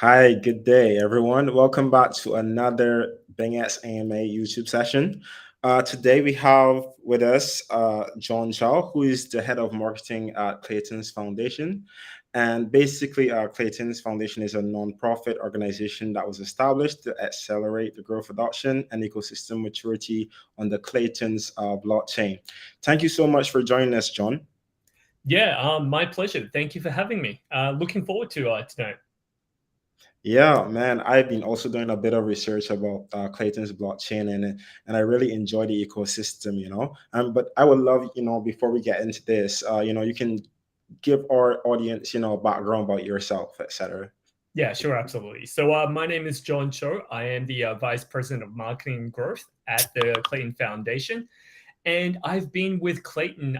Hi, good day, everyone. Welcome back to another BingX AMA YouTube session. Today we have with us John Chow, who is the head of marketing at Klaytn Foundation. And basically, Klaytn Foundation is a nonprofit organization that was established to accelerate the growth, adoption, and ecosystem maturity on the Klaytn's blockchain. Thank you so much for joining us, John. Yeah, my pleasure. Thank you for having me. Looking forward to tonight. Yeah, man, I've been also doing a bit of research about Klaytn's blockchain, and I really enjoy the ecosystem, you know. But I would love, before we get into this, you can give our audience, background about yourself, etc. Yeah, sure, absolutely. So my name is John Cho. I am the Vice President of Marketing and Growth at the Klaytn Foundation. And I've been with Klaytn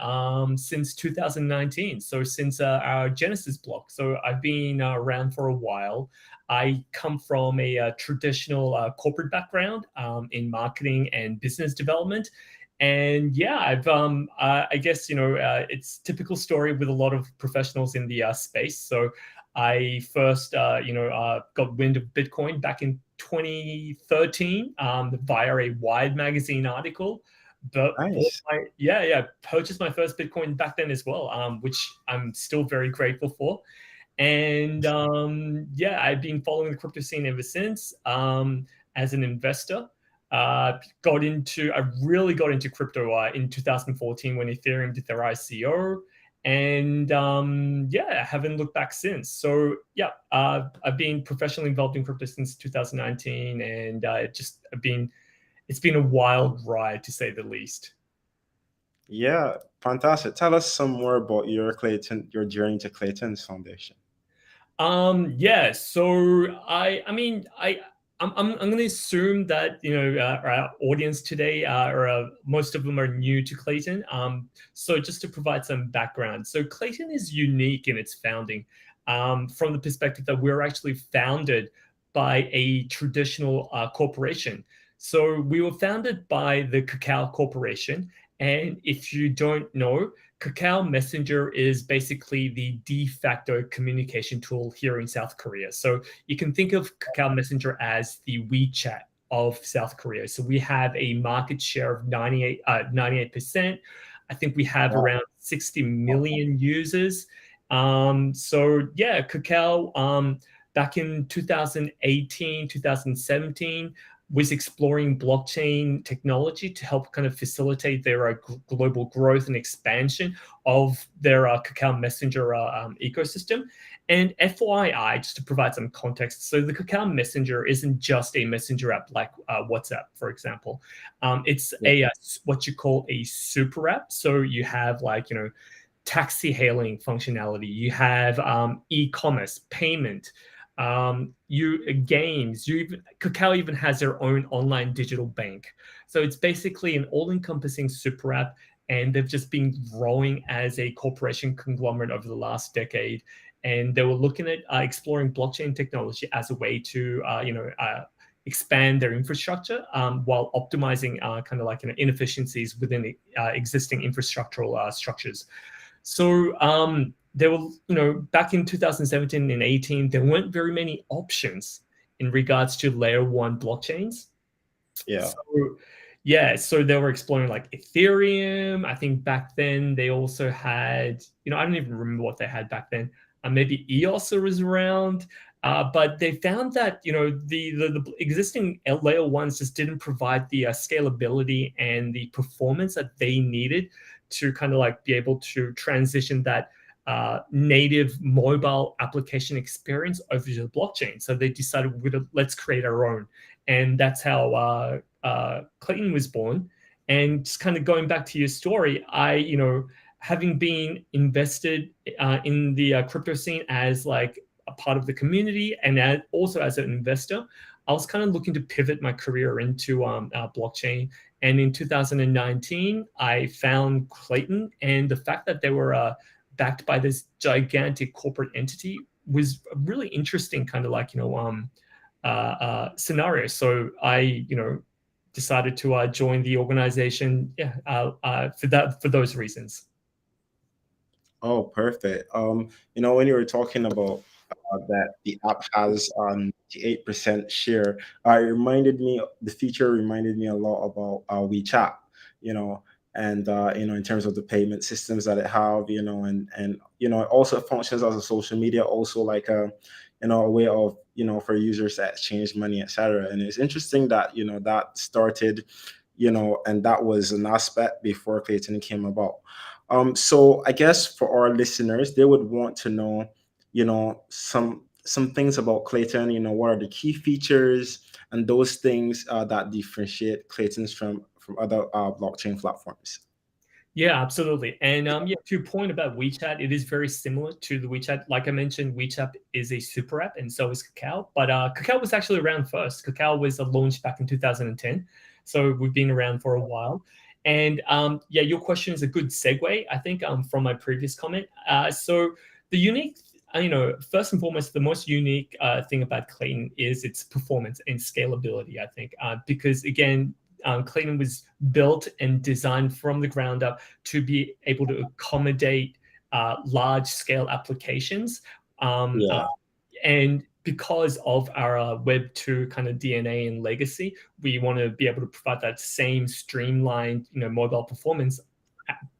since 2019, so since our Genesis block. So I've been around for a while. I come from a traditional corporate background in marketing and business development. And yeah, I guess, it's typical story with a lot of professionals in the space. So I first, got wind of Bitcoin back in 2013 via a Wired magazine article, but Nice. purchased my first Bitcoin back then as well, which I'm still very grateful for. And I've been following the crypto scene ever since as an investor. I really got into crypto in 2014 when Ethereum did their ICO. And I haven't looked back since. So I've been professionally involved in crypto since 2019, and it's been a wild ride to say the least. Yeah, fantastic. Tell us some more about your journey to Klaytn's Foundation. So I'm going to assume that our audience today most of them are new to Klaytn. So just to provide some background, so Klaytn is unique in its founding, from the perspective that we're actually founded by a traditional corporation. So we were founded by the Kakao Corporation, and if you don't know, Kakao Messenger is basically the de facto communication tool here in South Korea. So you can think of Kakao Messenger as the WeChat of South Korea. So we have a market share of 98%. I think we have around 60 million users. Kakao back in 2018, 2017, was exploring blockchain technology to help kind of facilitate their global growth and expansion of their Kakao Messenger ecosystem. And FYI, just to provide some context, so the Kakao Messenger isn't just a messenger app like WhatsApp, for example. It's what you call a super app. So you have taxi hailing functionality. You have e-commerce, payment, games. Kakao even has their own online digital bank. So it's basically an all-encompassing super app, and they've just been growing as a corporation conglomerate over the last decade. And they were looking at exploring blockchain technology as a way to expand their infrastructure while optimizing inefficiencies within existing infrastructural structures. So there were, back in 2017 and 18, there weren't very many options in regards to layer one blockchains. Yeah. So they were exploring like Ethereum. I think back then they also had, I don't even remember what they had back then. Maybe EOS was around. But they found that the existing layer ones just didn't provide the scalability and the performance that they needed to kind of be able to transition that native mobile application experience over to the blockchain. So they decided, let's create our own, and that's how Klaytn was born. And just kind of going back to your story, having been invested in the crypto scene as like a part of the community and also as an investor, I was kind of looking to pivot my career into blockchain. And in 2019, I found Klaytn, and the fact that they were backed by this gigantic corporate entity was a really interesting kind of scenario. So I decided to join the organization for those reasons. Oh, perfect. When you were talking about that the app has 98% share. The feature reminded me a lot about WeChat, you know, and in terms of the payment systems that it have, and it also functions as a social media, also like a way of for users to exchange money, etc. And it's interesting that that started, and that was an aspect before Klaytn came about. So I guess for our listeners, they would want to know, some things about Klaytn. What are the key features and those things that differentiate Klaytn's from other blockchain platforms. Yeah, absolutely. And yeah, to your point about WeChat, it is very similar to the WeChat. Like I mentioned, WeChat is a super app, and so is Kakao. But Kakao was actually around first. Kakao was launched back in 2010, so we've been around for a while. And yeah, your question is a good segue, I think, from my previous comment. So the unique, first and foremost, the most unique thing about Klaytn is its performance and scalability. I think because again, Klaytn was built and designed from the ground up to be able to accommodate large scale applications. Um, uh, Yeah. and because of our Web 2 kind of DNA and legacy, we want to be able to provide that same streamlined, mobile performance,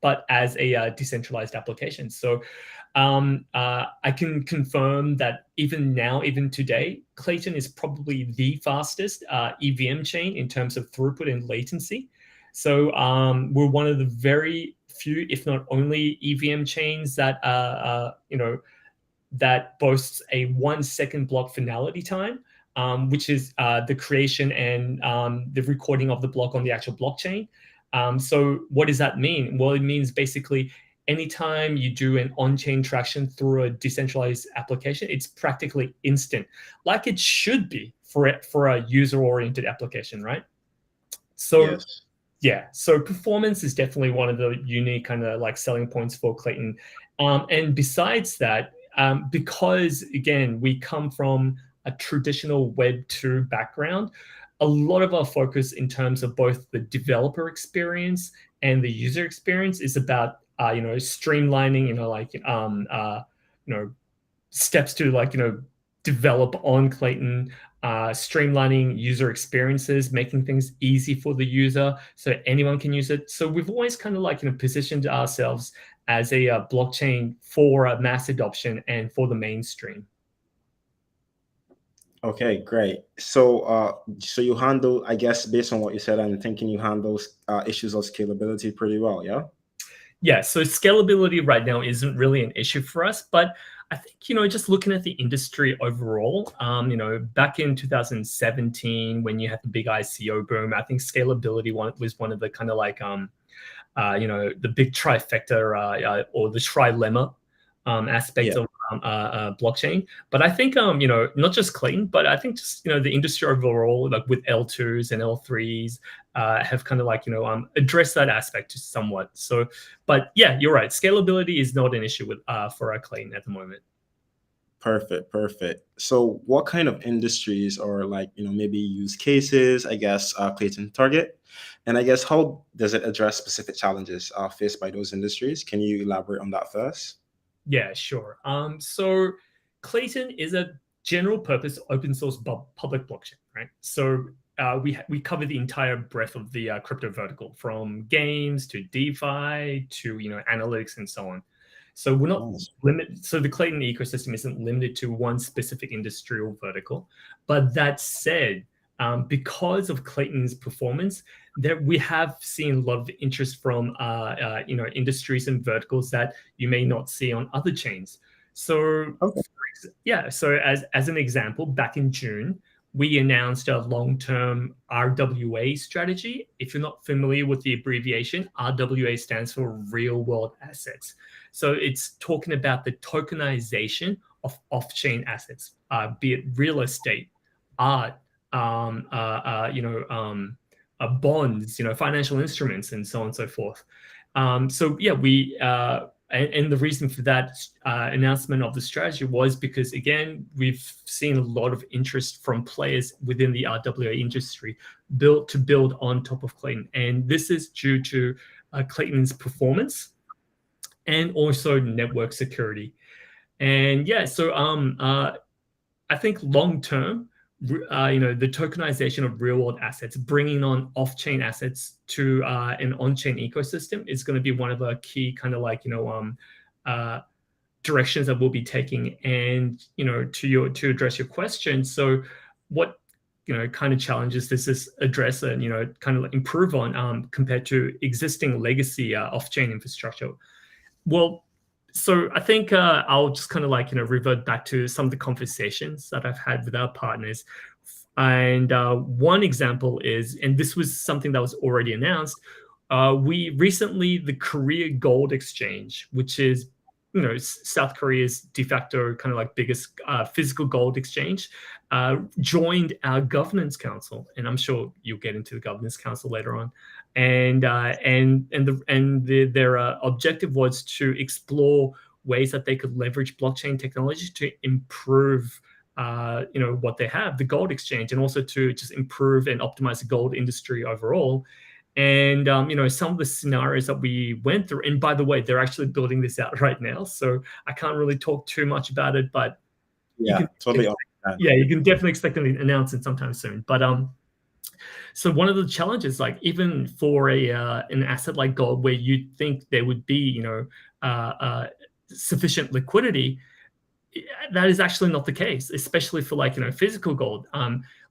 but as a decentralized application. So I can confirm that even now, even today, Klaytn is probably the fastest EVM chain in terms of throughput and latency. So we're one of the very few, if not only, EVM chains that that boasts a 1 second block finality time, which is the creation and the recording of the block on the actual blockchain. So what does that mean? Well, it means basically anytime you do an on-chain transaction through a decentralized application, it's practically instant, like it should be for a user-oriented application, right? So Yes. yeah, so performance is definitely one of the unique kind of like selling points for Klaytn. And besides that, because again, we come from a traditional Web 2 background, a lot of our focus in terms of both the developer experience and the user experience is about, streamlining, steps to develop on Klaytn, streamlining user experiences, making things easy for the user so anyone can use it. So we've always kind of positioned ourselves as a blockchain for mass adoption and for the mainstream. Okay, great. So you handle, I guess, based on what you said, I'm thinking you handle issues of scalability pretty well, yeah? Yeah, so scalability right now isn't really an issue for us, but I think, just looking at the industry overall, back in 2017, when you had the big ICO boom, I think scalability was one of the kind of the big trifecta or the trilemma aspect Yeah. of blockchain. But I think, not just Klaytn, but I think just, the industry overall, like with L2s and L3s, have kind of addressed that aspect somewhat. So, but yeah, you're right. Scalability is not an issue with for our Klaytn at the moment. Perfect, perfect. So what kind of industries or maybe use cases, I guess, Klaytn target? And I guess how does it address specific challenges faced by those industries? Can you elaborate on that first? Yeah, sure. So Klaytn is a general purpose open source public blockchain, right? So we cover the entire breadth of the crypto vertical, from games to DeFi to analytics and so on. So we're not Nice. limited. So the Klaytn ecosystem isn't limited to one specific industrial vertical. But that said, because of Klaytn's performance, that we have seen a lot of interest from industries and verticals that you may not see on other chains. So Okay. yeah, so as an example, back in June, we announced a long-term RWA strategy. If you're not familiar with the abbreviation, RWA stands for real-world assets. So it's talking about the tokenization of off-chain assets, be it real estate, art, bonds, financial instruments, and so on and so forth. So yeah, and the reason for that announcement of the strategy was because, again, we've seen a lot of interest from players within the RWA industry to build on top of Klaytn. And this is due to Klaytn's performance and also network security. And yeah, so I think long term, the tokenization of real world assets, bringing on off chain assets to an on chain ecosystem is going to be one of the key kind of like uh, directions that we'll be taking. And to address your question, so what kind of challenges does this address and kind of improve on compared to existing legacy off chain infrastructure? Well, so I think I'll just kind of like revert back to some of the conversations that I've had with our partners. And one example is, and this was something that was already announced, we recently, the Korea Gold Exchange, which is South Korea's de facto kind of like biggest physical gold exchange, joined our governance council, and I'm sure you'll get into the governance council later on. Their objective was to explore ways that they could leverage blockchain technology to improve what they have, the gold exchange, and also to just improve and optimize the gold industry overall. And some of the scenarios that we went through, and by the way, they're actually building this out right now, so I can't really talk too much about it, but you Yeah, can totally understand. yeah, you can definitely expect an announcement sometime soon. But so one of the challenges, like even for an asset like gold, where you'd think there would be uh, uh, sufficient liquidity, that is actually not the case, especially for like physical gold.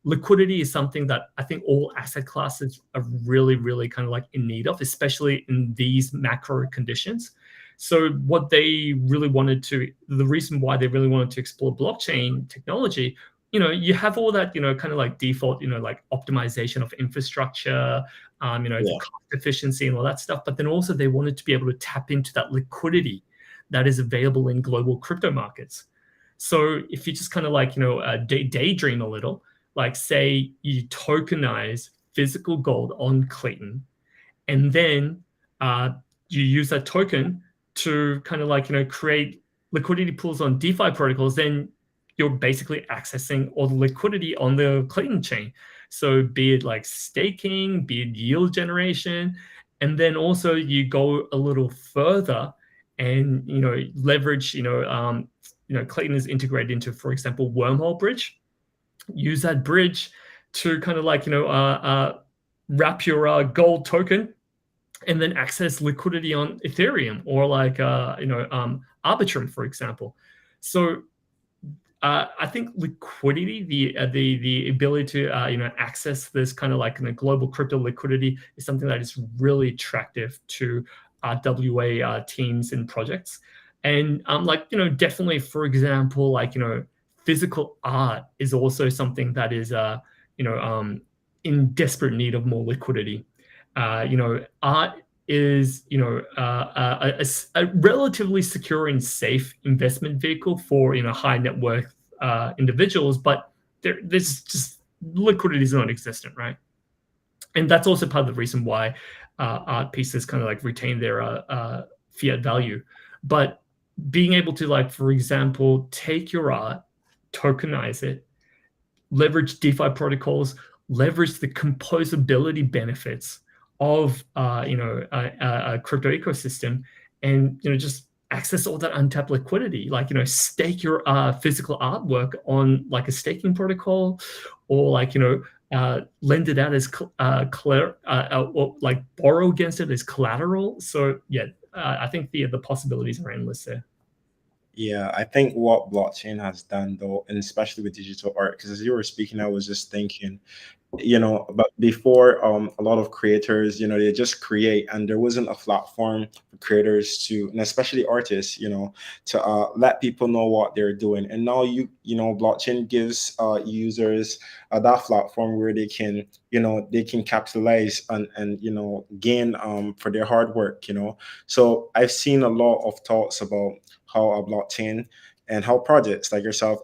Liquidity is something that I think all asset classes are really, really kind of like in need of, especially in these macro conditions. So what they really wanted to, the reason why they really wanted to explore blockchain technology, you have all that, kind of like default, like optimization of infrastructure, the Yeah, cost efficiency and all that stuff. But then also they wanted to be able to tap into that liquidity that is available in global crypto markets. So if you just kind of like, daydream a little, like say you tokenize physical gold on Klaytn, and then you use that token to kind of like, create liquidity pools on DeFi protocols, then you're basically accessing all the liquidity on the Klaytn chain. So be it like staking, be it yield generation, and then also you go a little further and leverage Klaytn is integrated into, for example, Wormhole Bridge. Use that bridge to kind of like wrap your gold token and then access liquidity on Ethereum or like Arbitrum, for example. So I think liquidity, the ability to access this kind of like global crypto liquidity is something that is really attractive to WA teams and projects. And like definitely, for example, like physical art is also something that is in desperate need of more liquidity. Art is a relatively secure and safe investment vehicle for high net worth individuals, but there's just liquidity is non-existent, right? And that's also part of the reason why art pieces kind of like retain their fiat value. But being able to, like, for example, take your art, tokenize it, leverage DeFi protocols, leverage the composability benefits of a crypto ecosystem, and just access all that untapped liquidity. Like stake your physical artwork on like a staking protocol, or like lend it out as or like borrow against it as collateral. So yeah, I think the possibilities are endless there. yeah. I think what blockchain has done, though, and especially with digital art, because as you were speaking, I was just thinking, but before, a lot of creators, they just create, and there wasn't a platform for creators to, and especially artists, to let people know what they're doing. And now blockchain gives users that platform where they can capitalize and gain for their hard work. So I've seen a lot of talks about how a blockchain and how projects like yourself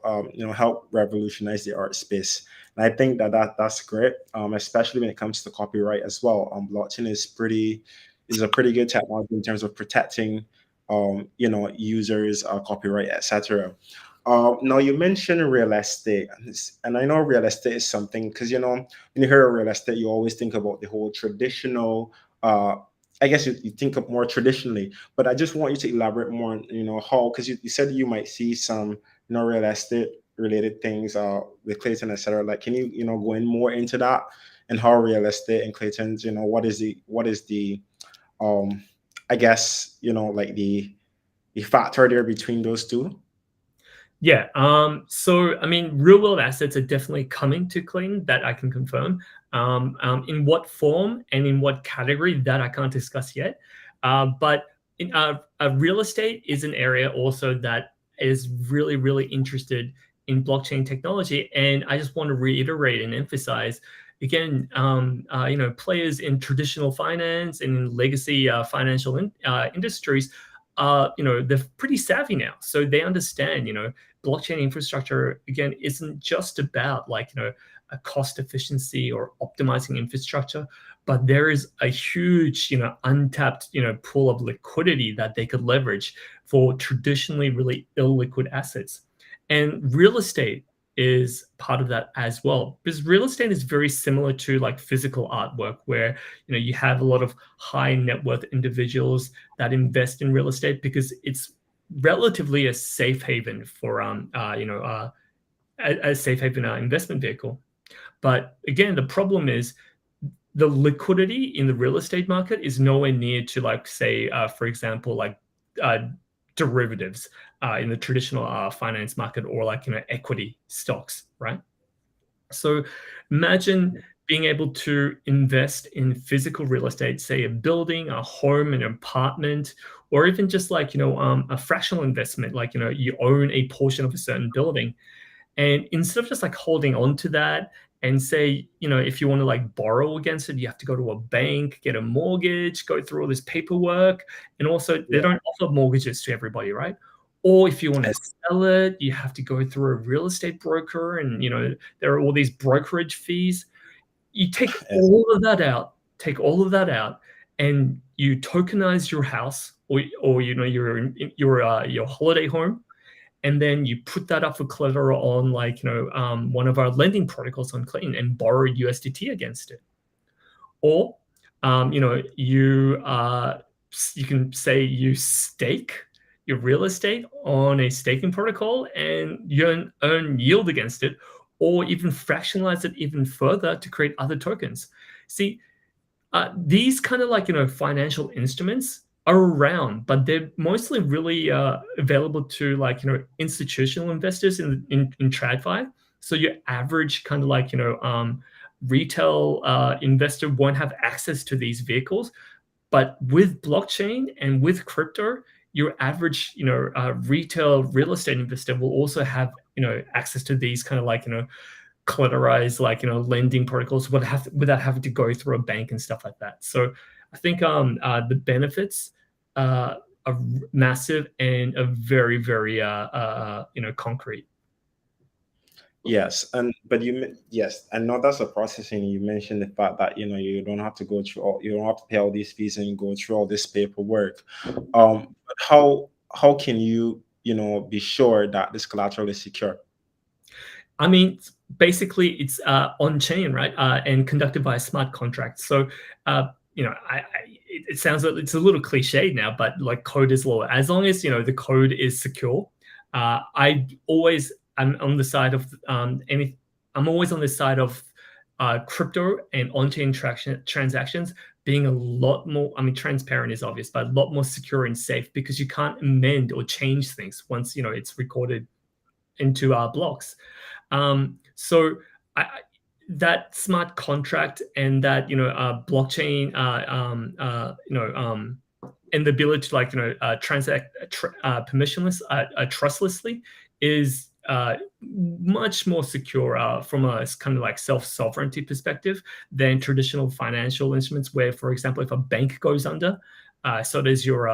help revolutionize the art space. And I think that's great, especially when it comes to copyright as well. Blockchain is a pretty good technology in terms of protecting, users, copyright, etc. Now you mentioned real estate, and I know real estate is something, because when you hear of real estate, you always think about the whole traditional, I guess you think of more traditionally, but I just want you to elaborate more on, how, because you said you might see some, real estate related things, with Klaytn, etc. Like, can you, go in more into that, and how real estate and Klaytn's, what is the, um, I guess, like the factor there between those two? Yeah. So I mean, real world assets are definitely coming to Klaytn, that I can confirm. In what form and in what category, that I can't discuss yet. But real estate is an area also that is really, really interested in blockchain technology. And I just want to reiterate and emphasize again, players in traditional finance and in legacy financial industries, they're pretty savvy now. So they understand, blockchain infrastructure again isn't just about a cost efficiency or optimizing infrastructure, but there is a huge untapped pool of liquidity that they could leverage for traditionally really illiquid assets. And real estate is part of that as well, because real estate is very similar to like physical artwork, where you have a lot of high net worth individuals that invest in real estate because it's relatively a safe haven for a safe haven investment vehicle. But again, the problem is the liquidity in the real estate market is nowhere near to like say, for example, like uh, derivatives in the traditional finance market, or like equity stocks, right? So imagine being able to invest in physical real estate, say a building, a home, an apartment, or even just like a fractional investment, like you own a portion of a certain building. And instead of just like holding on to that and say, if you want to like borrow against it, you have to go to a bank, get a mortgage, go through all this paperwork. And also, they Yeah. don't offer mortgages to everybody, right? Or if you want to Yes. sell it, you have to go through a real estate broker, and there are all these brokerage fees. You Yes. take all of that out, and you tokenize your house, or your holiday home, and then you put that up for collateral on one of our lending protocols on Klaytn and borrow USDT against it. Or you can say you stake your real estate on a staking protocol and you earn yield against it, or even fractionalize it even further to create other tokens. See, these kind of financial instruments are around, but they're mostly really available to institutional investors in TradFi. So your average kind of retail investor won't have access to these vehicles. But with blockchain and with crypto, your average retail real estate investor will also have access to these kind of collateralized lending protocols without having to go through a bank and stuff like that. So I think the benefits are massive and are very, very concrete. Yes, and but yes, and not that's a processing. You mentioned the fact that you don't have to go through you don't have to pay all these fees and go through all this paperwork. But how can you be sure that this collateral is secure? I mean, basically, it's on chain, right? And conducted by a smart contract. So, it sounds like it's a little cliche now, but like code is law. As long as the code is secure, I'm on the side of I'm always on the side of crypto and on-chain transactions being a lot more. I mean, transparent is obvious, but a lot more secure and safe, because you can't amend or change things once it's recorded into our blocks. So that smart contract and that blockchain, and the ability to transact permissionless, trustlessly, is much more secure from a kind of self-sovereignty perspective than traditional financial instruments, where, for example, if a bank goes under, so does your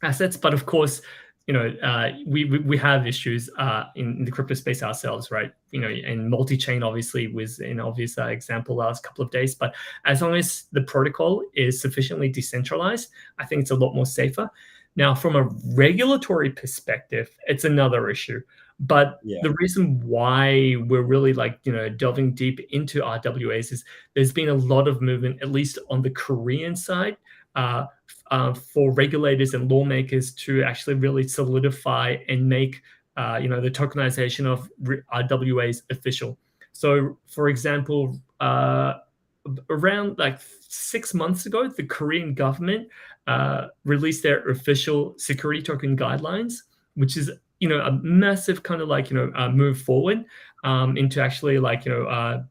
assets. But of course, we have issues in the crypto space ourselves, right? And multi-chain obviously was an obvious example last couple of days. But as long as the protocol is sufficiently decentralized, I think it's a lot more safer. Now, from a regulatory perspective, it's another issue. But Yeah. the reason why we're really delving deep into RWAs is there's been a lot of movement, at least on the Korean side, for regulators and lawmakers to actually really solidify and make the tokenization of RWAs official. So, for example, around like 6 months ago, the Korean government released their official security token guidelines, which is a massive kind of move forward into actually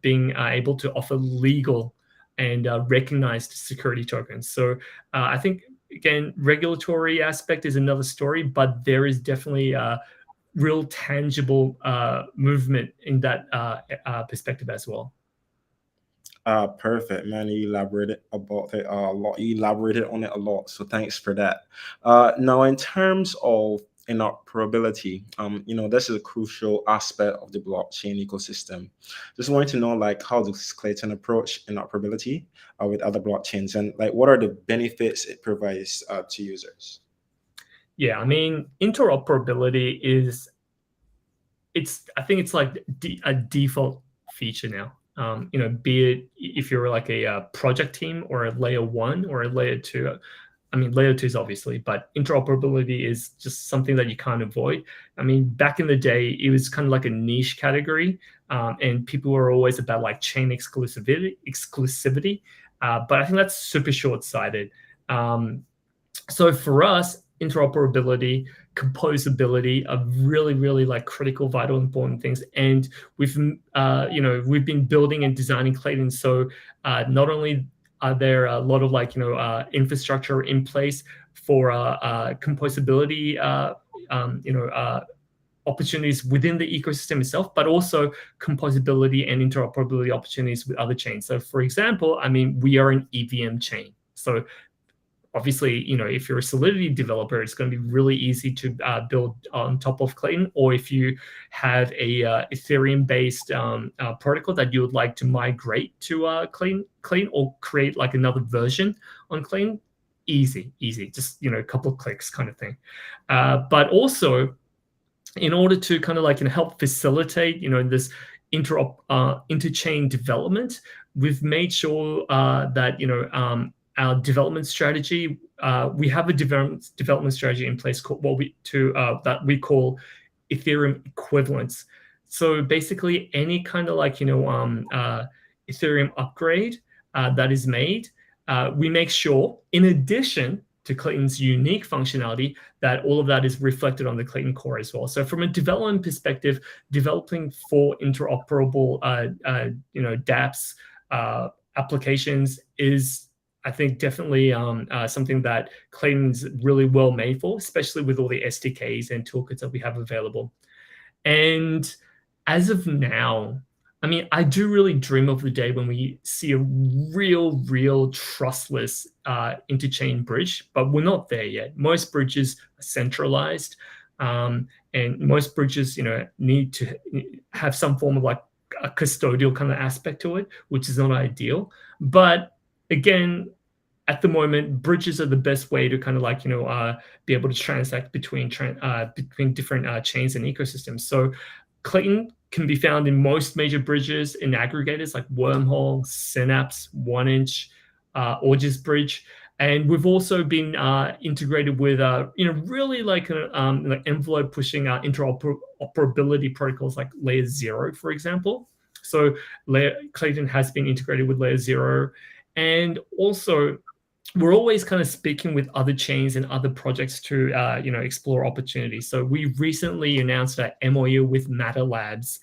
being able to offer legal and recognized security tokens. So I think again, regulatory aspect is another story, but there is definitely a real tangible movement in that perspective as well. Perfect, man. You elaborated about it a lot. You elaborated on it a lot, so thanks for that. Now, in terms of interoperability, this is a crucial aspect of the blockchain ecosystem. Just wanted to know, like, how does Klaytn approach interoperability with other blockchains, and like, what are the benefits it provides to users? Yeah, I mean, interoperability I think it's like a default feature now. Be it if you're like a project team or a layer 1 or a layer 2. I mean, layer 2 is obviously, but interoperability is just something that you can't avoid. I mean, back in the day, it was kind of like a niche category, and people were always about like chain exclusivity. But I think that's super short-sighted. So for us, interoperability, composability are really, really like critical, vital, important things. And we've been building and designing Klaytn. So not only are there a lot of infrastructure in place for composability, opportunities within the ecosystem itself, but also composability and interoperability opportunities with other chains. So for example, I mean, we are an EVM chain. So obviously, if you're a Solidity developer, it's going to be really easy to build on top of Klaytn. Or if you have a Ethereum-based protocol that you would like to migrate to Klaytn or create like another version on Klaytn, easy, just a couple of clicks kind of thing. But also, in order to kind of help facilitate this interchain development, we've made sure that our development strategy, we have a development strategy in place called that we call Ethereum equivalence. So basically, any kind of Ethereum upgrade that is made, we make sure, in addition to Klaytn's unique functionality, that all of that is reflected on the Klaytn core as well. So from a development perspective, developing for interoperable dApps applications is, I think, definitely something that Klaytn's really well made for, especially with all the SDKs and toolkits that we have available. And as of now, I mean, I do really dream of the day when we see a real trustless interchain bridge, but we're not there yet. Most bridges are centralized, and most bridges, need to have some form of like a custodial kind of aspect to it, which is not ideal. But again, at the moment, bridges are the best way to kind of be able to transact between different chains and ecosystems. So Klaytn can be found in most major bridges and aggregators like Wormhole, Synapse, 1inch, Origis Bridge. And we've also been integrated with really like envelope pushing interoperability protocols like Layer 0, for example. So Klaytn has been integrated with Layer 0. And also, we're always kind of speaking with other chains and other projects to explore opportunities. So we recently announced an MOU with Matter Labs.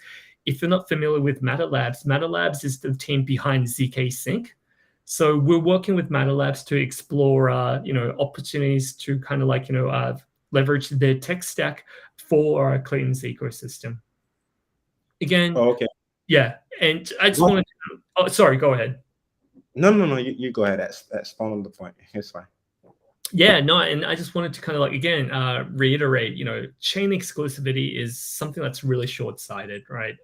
If you're not familiar with Matter Labs is the team behind ZK Sync. So we're working with Matter Labs to explore opportunities to kind of leverage their tech stack for our Klaytn's ecosystem. Again, okay. Yeah, and I just wanted to. Oh, sorry, go ahead. No. You go ahead. That's on the point. It's fine. Yeah, no, and I just wanted to kind of again reiterate, chain exclusivity is something that's really short-sighted, right?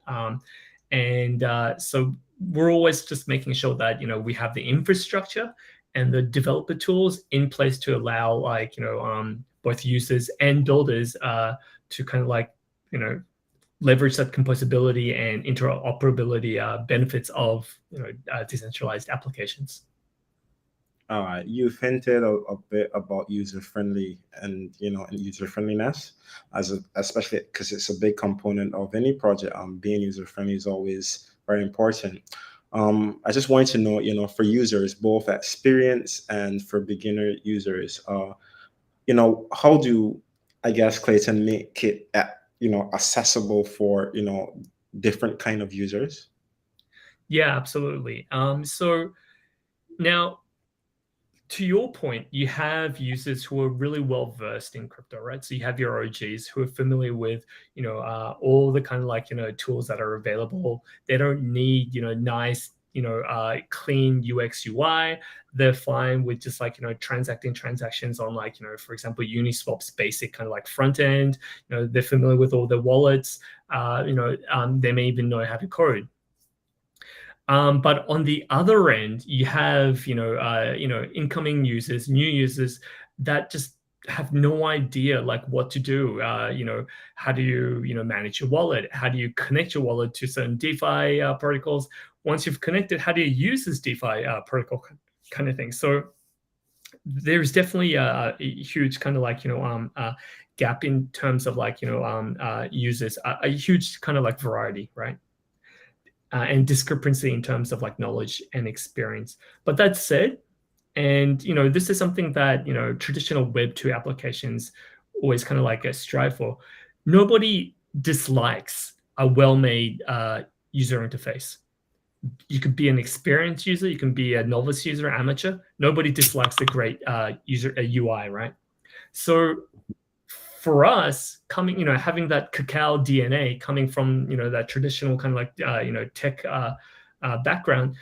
So we're always just making sure that we have the infrastructure and the developer tools in place to allow both users and builders to kind of leverage that composability and interoperability benefits of decentralized applications. You've hinted a bit about user friendly and and user friendliness, especially because it's a big component of any project. Being user friendly is always very important. I just wanted to know, for users, both experienced and for beginner users, how do I guess Klaytn make it accessible for different kind of users? Yeah, absolutely. So now, to your point, you have users who are really well versed in crypto, right? So you have your OGs who are familiar with, all the kind of like, tools that are available. They don't need, nice, clean UX UI. They're fine with just like, transacting transactions on like, for example, Uniswap's basic kind of like front end. They're familiar with all their wallets. They may even know how to code. But on the other end, you have incoming users, new users that just have no idea like what to do. How do you manage your wallet? How do you connect your wallet to certain DeFi protocols? Once you've connected, how do you use this DeFi protocol kind of thing? So there's definitely a huge kind of like gap in terms of like users, a huge kind of like variety, right? And discrepancy in terms of like knowledge and experience. But that said, and this is something that traditional Web 2 applications always kind of like strive for. Nobody dislikes a well-made user interface. You could be an experienced user, you can be a novice user, amateur. Nobody dislikes a great user UI, right? So for us, coming, having that cacao DNA coming from, that traditional kind of like, tech background,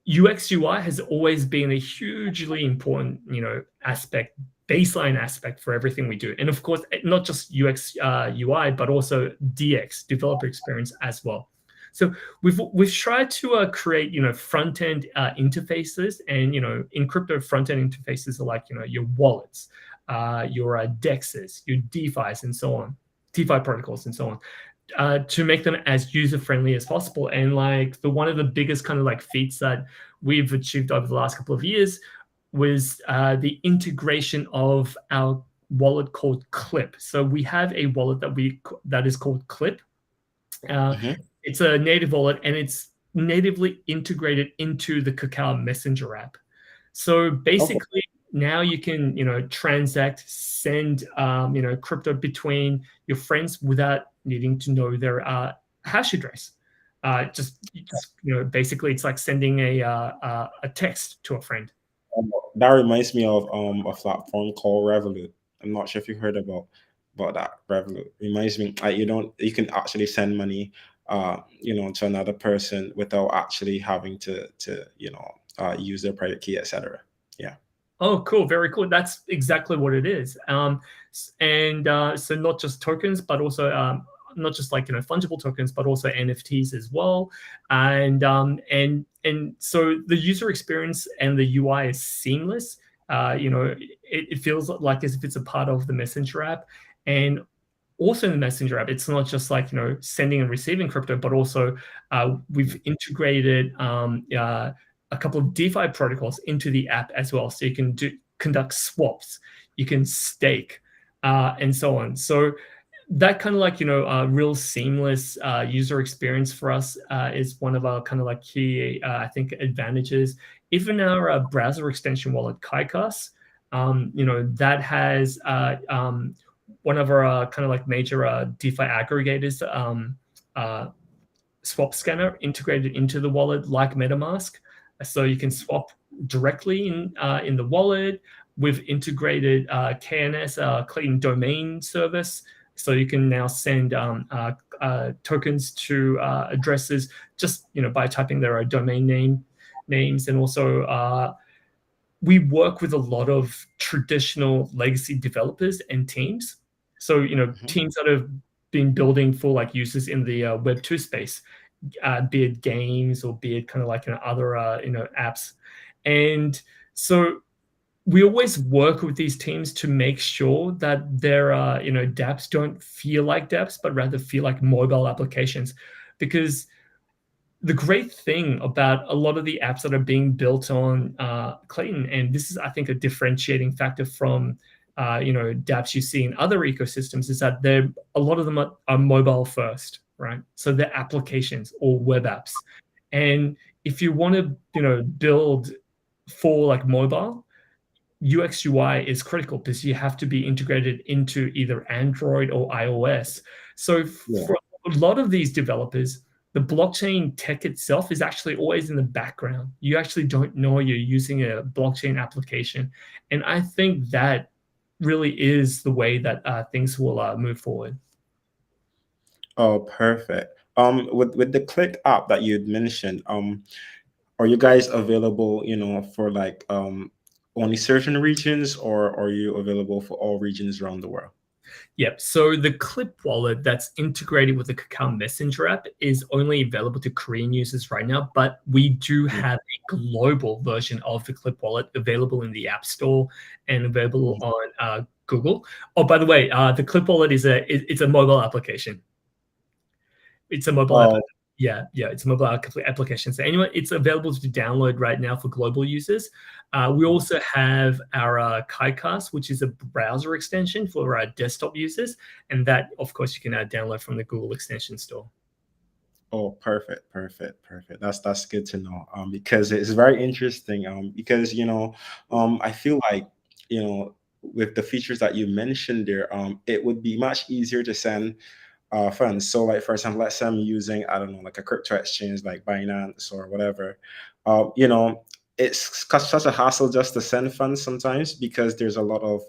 UX UI has always been a hugely important, aspect, baseline aspect for everything we do. And of course, not just UX UI, but also DX, developer experience as well. So we've tried to create front end interfaces, and in crypto, front end interfaces are like your wallets, your dexes, your DeFi's, and so on, DeFi protocols, and so on, to make them as user friendly as possible. And like one of the biggest kind of like feats that we've achieved over the last couple of years was the integration of our wallet called Clip. So we have a wallet that is called Clip. Mhm. It's a native wallet, and it's natively integrated into the Kakao Messenger app. So Okay. basically, now you can transact, send crypto between your friends without needing to know their hash address. Just basically, it's like sending a text to a friend. That reminds me of a platform called Revolut. I'm not sure if you heard about that. Revolut reminds me, you can actually send money to another person without actually having to use their private key, etc. Yeah. Oh, cool. Very cool. That's exactly what it is. And so not just tokens, but also not just like fungible tokens, but also NFTs as well. And so the user experience and the UI is seamless. It feels like as if it's a part of the Messenger app. And also in the Messenger app, it's not just like sending and receiving crypto, but also we've integrated a couple of DeFi protocols into the app as well, so you can conduct swaps, you can stake, and so on. So that kind of like real seamless user experience for us is one of our kind of like key I think advantages. Even our browser extension wallet KaiCast, that has one of our kind of like major DeFi aggregators, swap scanner integrated into the wallet like MetaMask. So you can swap directly in the wallet. We've integrated KNS, Klaytn Domain Service. So you can now send tokens to addresses just by typing their domain names. And also we work with a lot of traditional legacy developers and teams. So Mhm. teams that have been building for like users in the Web 2 space, be it games or be it kind of like other apps. And so we always work with these teams to make sure that their dApps don't feel like dApps, but rather feel like mobile applications, because the great thing about a lot of the apps that are being built on Klaytn, and this is, I think, a differentiating factor from dApps you see in other ecosystems, is that a lot of them are mobile first, right? So they're applications or web apps, and if you want to build for like mobile, UX UI is critical because you have to be integrated into either Android or iOS. So Yeah. for a lot of these developers, the blockchain tech itself is actually always in the background. You actually don't know you're using a blockchain application. And I think that really is the way that things will move forward. Oh, perfect. With the Click app that you'd mentioned, are you guys available, for like only certain regions, or are you available for all regions around the world? Yep. So the Clip wallet that's integrated with the Kakao Messenger app is only available to Korean users right now, but we do Mm, have a global version of the Clip wallet available in the App Store and available mm. on Google. Oh, by the way, the Clip wallet it's a mobile application. It's a mobile app. Oh, Yeah, it's a mobile application. So anyway, it's available to download right now for global users. We also have our KaiCast, which is a browser extension for desktop users, and that, of course, you can download from the Google Extension Store. oh, perfect, perfect, perfect. That's good to know. Because it's very interesting. Because I feel like with the features that you mentioned there, it would be much easier to send funds. So, like for example, let's say I'm using, I don't know, like a crypto exchange like Binance or whatever. It's such a hassle just to send funds sometimes because there's a lot of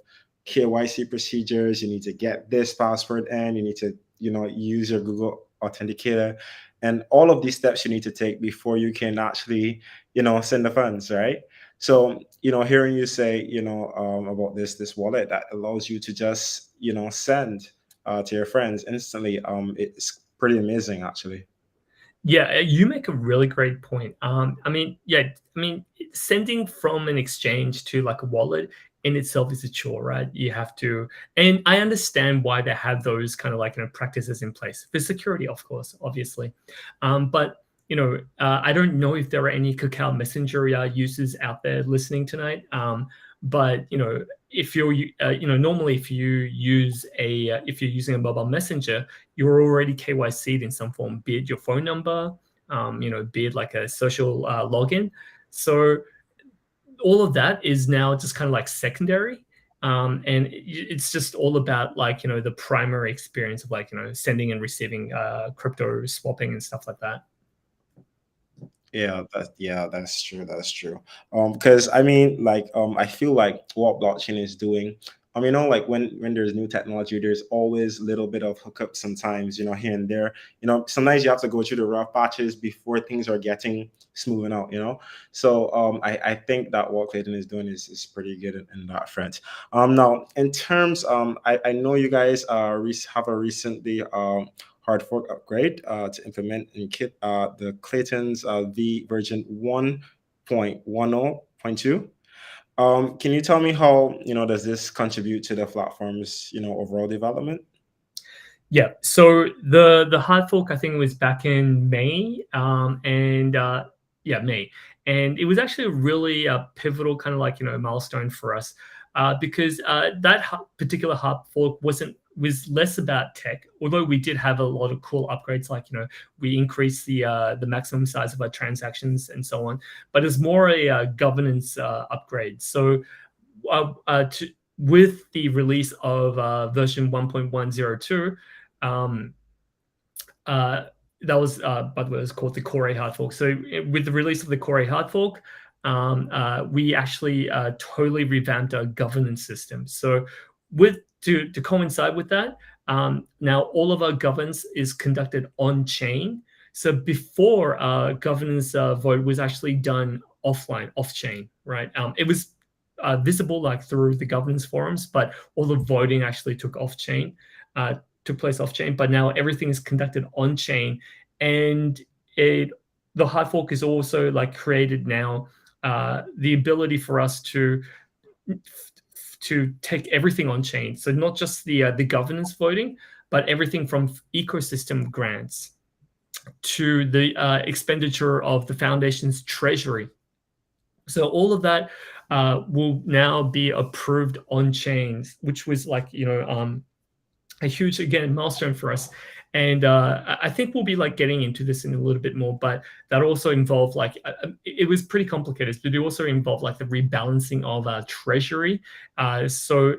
KYC procedures. You need to get this password in. You need to use your Google Authenticator, and all of these steps you need to take before you can actually send the funds, right? So hearing you say about this wallet that allows you to just send to your friends instantly. It's pretty amazing, actually. Yeah, you make a really great point. Sending from an exchange to like a wallet in itself is a chore, right? You have to, and I understand why they have those kind of like practices in place for security, of course, obviously. But I don't know if there are any Kakao Messenger users out there listening tonight. But if you're normally if you're using a mobile messenger, you're already KYC'd in some form, be it your phone number, be it like a social login. So all of that is now just kind of like secondary. And it's just all about like, the primary experience of like, sending and receiving crypto swapping and stuff like that. Yeah, that's true. That's true. Because I mean, like, I feel like what blockchain is doing. Like when there's new technology, there's always a little bit of hookup sometimes, here and there. Sometimes you have to go through the rough patches before things are getting smoothing out. So I think that what Klaytn is doing is pretty good in that front. Now in terms, I know you guys have a recently hard fork upgrade to implement in Kit the Klaytn's V version 1.10.2. Can you tell me how does this contribute to the platform's overall development? Yeah. So the hard fork, I think, was back in May, and May, and it was actually a really pivotal kind of like milestone for us, because that particular hard fork was less about tech, although we did have a lot of cool upgrades, like we increased the maximum size of our transactions and so on, but it's more a governance upgrade. So with the release of version 1.102, um, uh, that was, by the way, it was called the Core hard fork. So with the release of the Core hard fork, we actually totally revamped our governance system. So to coincide with that, now all of our governance is conducted on chain. So before governance vote was actually done offline, off chain, right? It was visible like through the governance forums, but all the voting actually took place off chain. But now everything is conducted on chain, and the hard fork is also like created now the ability for us to take everything on chain. So not just the governance voting, but everything from ecosystem grants. to the expenditure of the foundation's treasury. So all of that will now be approved on chain, which was like, a huge, again, milestone for us. And I think we'll be like getting into this in a little bit more, but that also involved like it was pretty complicated, but it also involved like the rebalancing of our treasury. So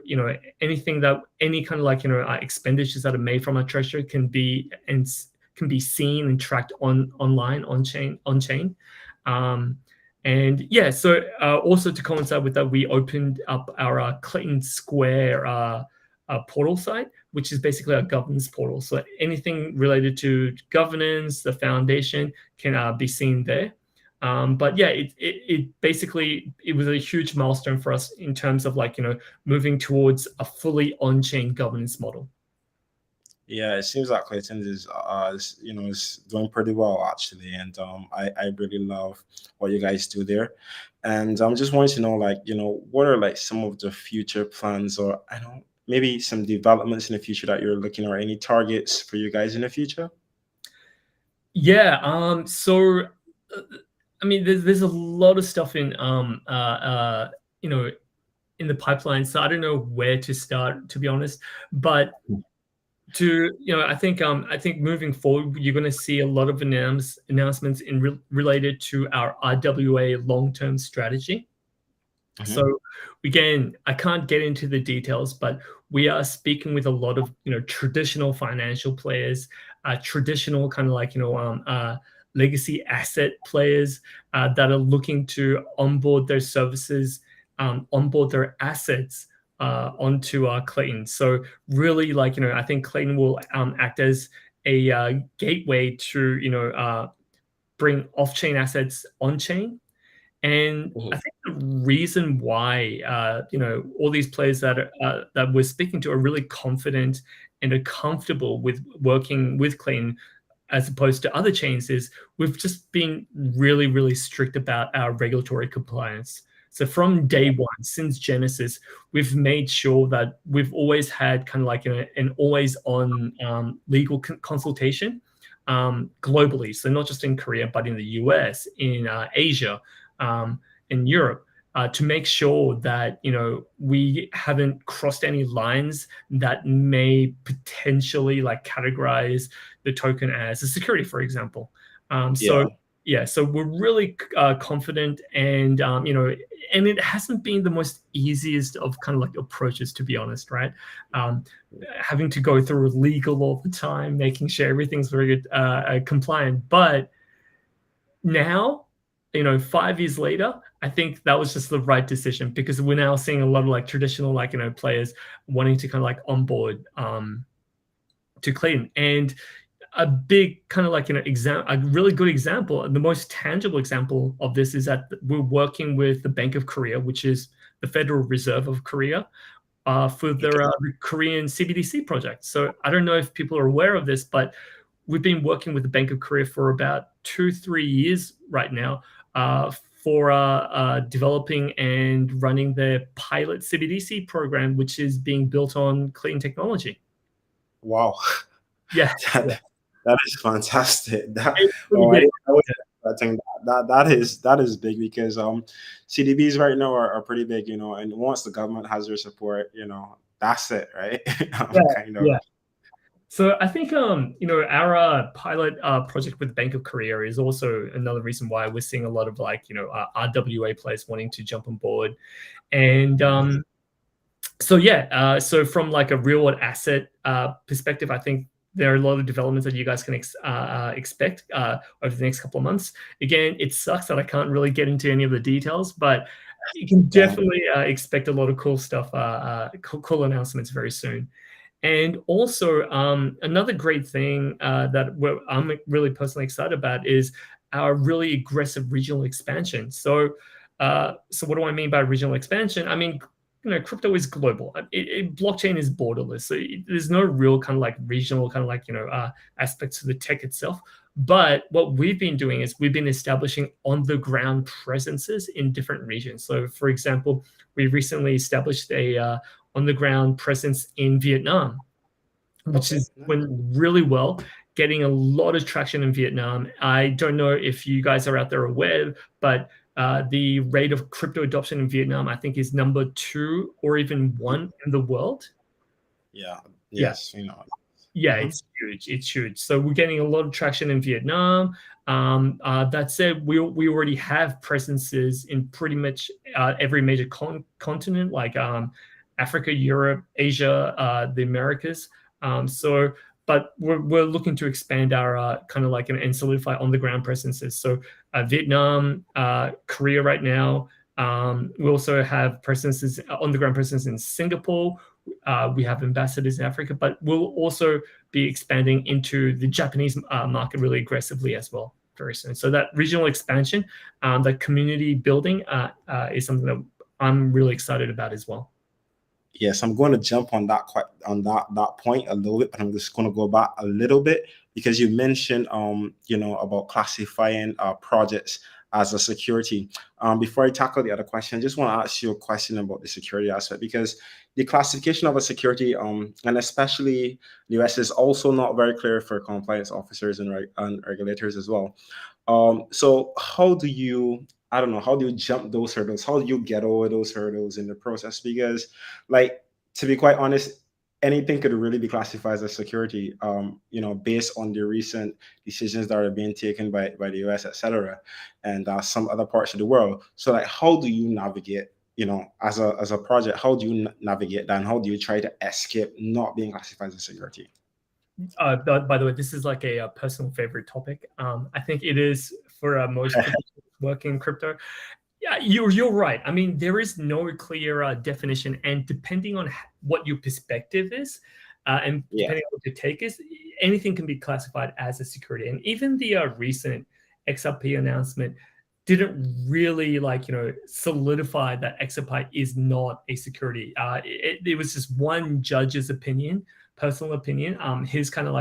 anything that any kind of like expenditures that are made from our treasury can be seen and tracked online on chain. And yeah, so also to coincide with that, we opened up our Klaytn Square portal site, which is basically a governance portal. So anything related to governance, the foundation can be seen there. But yeah, it basically, it was a huge milestone for us in terms of like, moving towards a fully on-chain governance model. Yeah, it seems like Klaytn is doing pretty well actually, and I really love what you guys do there, and I'm just wanting to know, like, what are like some of the future plans, or I don't maybe some developments in the future that you're looking, or any targets for you guys in the future? Yeah. So I mean, there's a lot of stuff in in the pipeline, so I don't know where to start, to be honest. But I think moving forward, you're going to see a lot of announcements related to our RWA long-term strategy. Mhm. So again, I can't get into the details, but we are speaking with a lot of traditional financial players, traditional kind of like legacy asset players that are looking to onboard their services, onboard their assets onto Klaytn. So really, like I think Klaytn will act as a gateway to bring off-chain assets on-chain. And I Mhm. think the reason why all these players that we're speaking to are really confident and are comfortable with working with Klaytn as opposed to other chains is we've just been really, really strict about our regulatory compliance. So from day one, since Genesis, we've made sure that we've always had kind of like an always on legal consultation globally. So not just in Korea, but in the US, in Asia, in Europe, to make sure that we haven't crossed any lines that may potentially like categorize the token as a security, for example. So Yeah. yeah, so we're really confident, and and it hasn't been the most easiest of kind of like approaches, to be honest, right? Having to go through legal all the time, making sure everything's very compliant, but now 5 years later, I think that was just the right decision, because we're now seeing a lot of like traditional like players wanting to kind of like onboard to Klaytn. And a big kind of like a really good example, the most tangible example of this is that we're working with the Bank of Korea, which is the Federal Reserve of Korea, for their Okay. Korean CBDC project. So I don't know if people are aware of this, but we've been working with the Bank of Korea for about 2-3 years right now, for developing and running their pilot CBDC program, which is being built on Klaytn technology. Wow. Yes, yeah. That is fantastic. That It's pretty oh, big. I was expecting that is big, because CDBs right now are pretty big, and once the government has their support, that's it, right? Yeah, Kind of. yeah. So I think our pilot project with Bank of Korea is also another reason why we're seeing a lot of like RWA players wanting to jump on board. And so yeah, so from like a real world asset perspective, I think there are a lot of developments that you guys can expect over the next couple of months. Again, it sucks that I can't really get into any of the details, but you can Yeah. definitely expect a lot of cool stuff, cool announcements very soon. And also, another great thing that I'm really personally excited about is our really aggressive regional expansion. So what do I mean by regional expansion? I mean, crypto is global. Blockchain is borderless. So there's no real kind of like regional kind of like aspects to the tech itself. But what we've been doing is we've been establishing on-the-ground presences in different regions. So, for example, we recently established a on-the-ground presence in Vietnam, which Okay. is Nice. went really well. getting a lot of traction in Vietnam. I don't know if you guys are out there aware, but the rate of crypto adoption in Vietnam, I think, is number 2 or even 1 in the world. Yeah. Yeah. Yes. Yeah, it's huge. It's huge. So we're getting a lot of traction in Vietnam. That said, we already have presences in pretty much every major continent, like Africa, Europe, Asia, the Americas. But we're looking to expand our kind of like and solidify on the ground presences. So Vietnam, Korea right now. We also have presences on the ground presence in Singapore. We have ambassadors in Africa, but we'll also be expanding into the Japanese market really aggressively as well very soon. So that regional expansion, that community building is something that I'm really excited about as well. Yes, I'm going to jump on that that point a little bit, but I'm just going to go back a little bit because you mentioned about classifying projects as a security. Before I tackle the other question, I just want to ask you a question about the security aspect, because the classification of a security, and especially the US, is also not very clear for compliance officers and regulators as well. So how do you, I don't know, how do you jump those hurdles? How do you get over those hurdles in the process? Because, like, to be quite honest, anything could really be classified as security, based on the recent decisions that are being taken by the US, etc., and some other parts of the world. So, like, how do you navigate, as a project, how do you navigate that? And how do you try to escape not being classified as security? By the way, this is like a personal favorite topic. I think it is for most working in crypto. Yeah, you're right. I mean, there is no clear definition, and depending on what your perspective is, and depending on what your take is, anything can be classified as a security. And even the recent XRP announcement didn't really solidify that XRP is not a security. It was just one judge's opinion, personal opinion. His kind of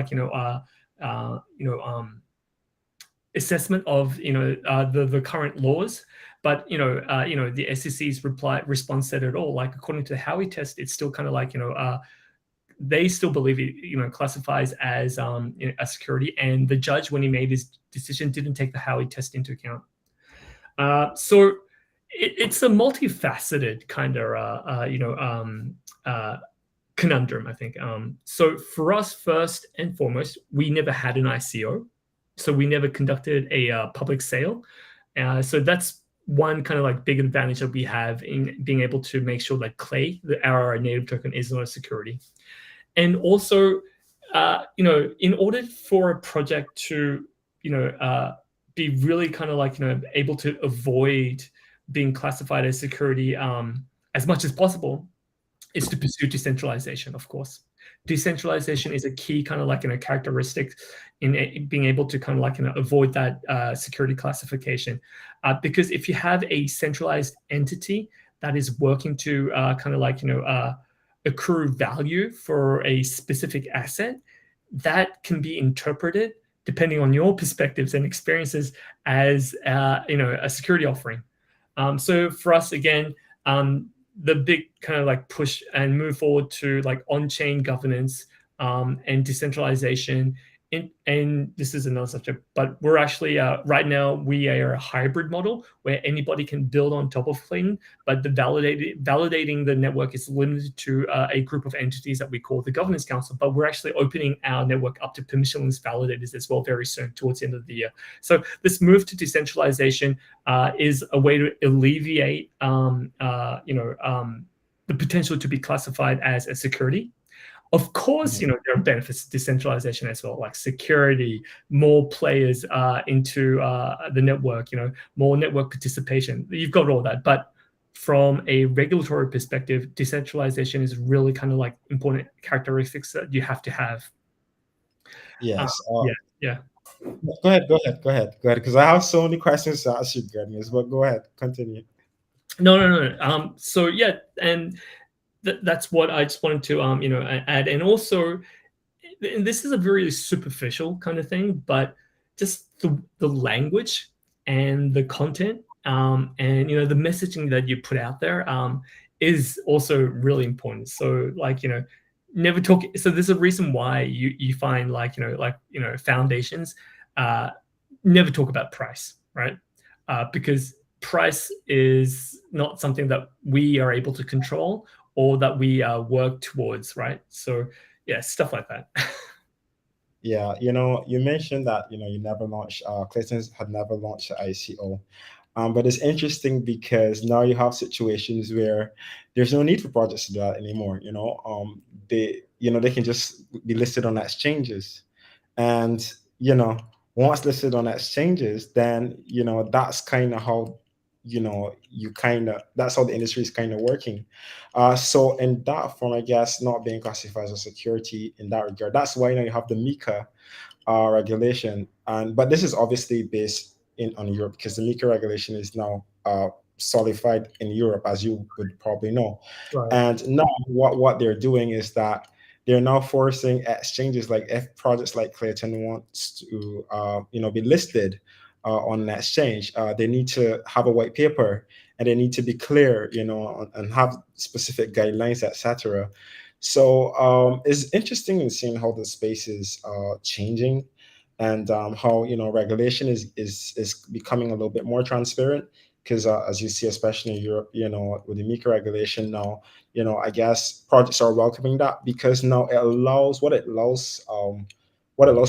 assessment of the current laws. But the SEC's response said it all. Like, according to the Howey test, it's still kind of they still believe it classifies as a security. And the judge, when he made his decision, didn't take the Howey test into account. So it's a multifaceted kind of conundrum, I think. So for us, first and foremost, we never had an ICO, so we never conducted a public sale. So that's one kind of big advantage that we have in being able to make sure that Clay, our native token, is not a security. And also, in order for a project to, be really kind of able to avoid being classified as security as much as possible, is to pursue decentralization, of course. Decentralization is a key kind of characteristic in being able to kind of avoid that security classification. Because if you have a centralized entity that is working to accrue value for a specific asset, that can be interpreted, depending on your perspectives and experiences, as a security offering. So for us, again, the big kind of push and move forward to on-chain governance and decentralization. And this is another subject, but we're actually right now we are a hybrid model where anybody can build on top of Klaytn, but the validating the network is limited to a group of entities that we call the Governance Council. But we're actually opening our network up to permissionless validators as well very soon, towards the end of the year. So this move to decentralization is a way to alleviate the potential to be classified as a security. Of course, there are benefits to decentralization as well, like security, more players into the network, more network participation. You've got all that. But from a regulatory perspective, decentralization is really kind of important characteristics that you have to have. Yes. Yeah. Go ahead. Because I have so many questions to ask you, Genius, but go ahead, continue. No. So yeah, and that's what I just wanted to add. And also, and this is a very superficial kind of thing, but just the language and the content and the messaging that you put out there is also really important. So never talk. So there's a reason why you find like foundations uh, never talk about price, right? Because price is not something that we are able to control or that we work towards, right? So yeah, stuff like that. Yeah, you mentioned that you never launched. Klaytn had never launched an ICO, but it's interesting because now you have situations where there's no need for projects to do that anymore. They can just be listed on exchanges, and once listed on exchanges, then that's kind of how you kind of that's how the industry is kind of working. So in that form, I guess not being classified as a security in that regard, that's why you have the MiCA regulation. And but this is obviously based in on Europe, because the MiCA regulation is now solidified in Europe, as you would probably know. Right. And now what they're doing is that they're now forcing exchanges, like if projects like Klaytn wants to be listed on an exchange, they need to have a white paper, and they need to be clear, and have specific guidelines, etc. So it's interesting in seeing how the space is changing, and how regulation is becoming a little bit more transparent. Because as you see, especially in Europe, with the MiCA regulation now, I guess projects are welcoming that, because now what it allows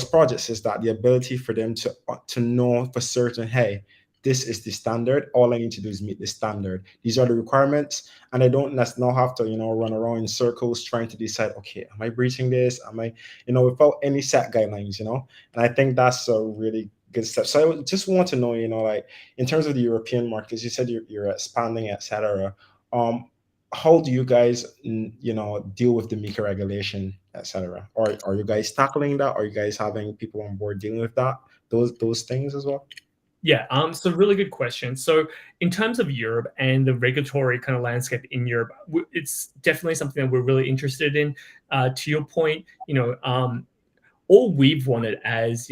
projects is that the ability for them to know for certain, hey, this is the standard. All I need to do is meet the standard. These are the requirements, and I don't necessarily have to run around in circles trying to decide, okay, am I breaching this? Am I, without any set guidelines, And I think that's a really good step. So I just want to know, like in terms of the European markets, you said you're expanding, etc. Um, how do you guys, deal with the MiCA regulation, etc.? Or are you guys tackling that? Are you guys having people on board dealing with that? Those things as well? Yeah, so really good question. So in terms of Europe and the regulatory kind of landscape in Europe, it's definitely something that we're really interested in. To your point, all we've wanted as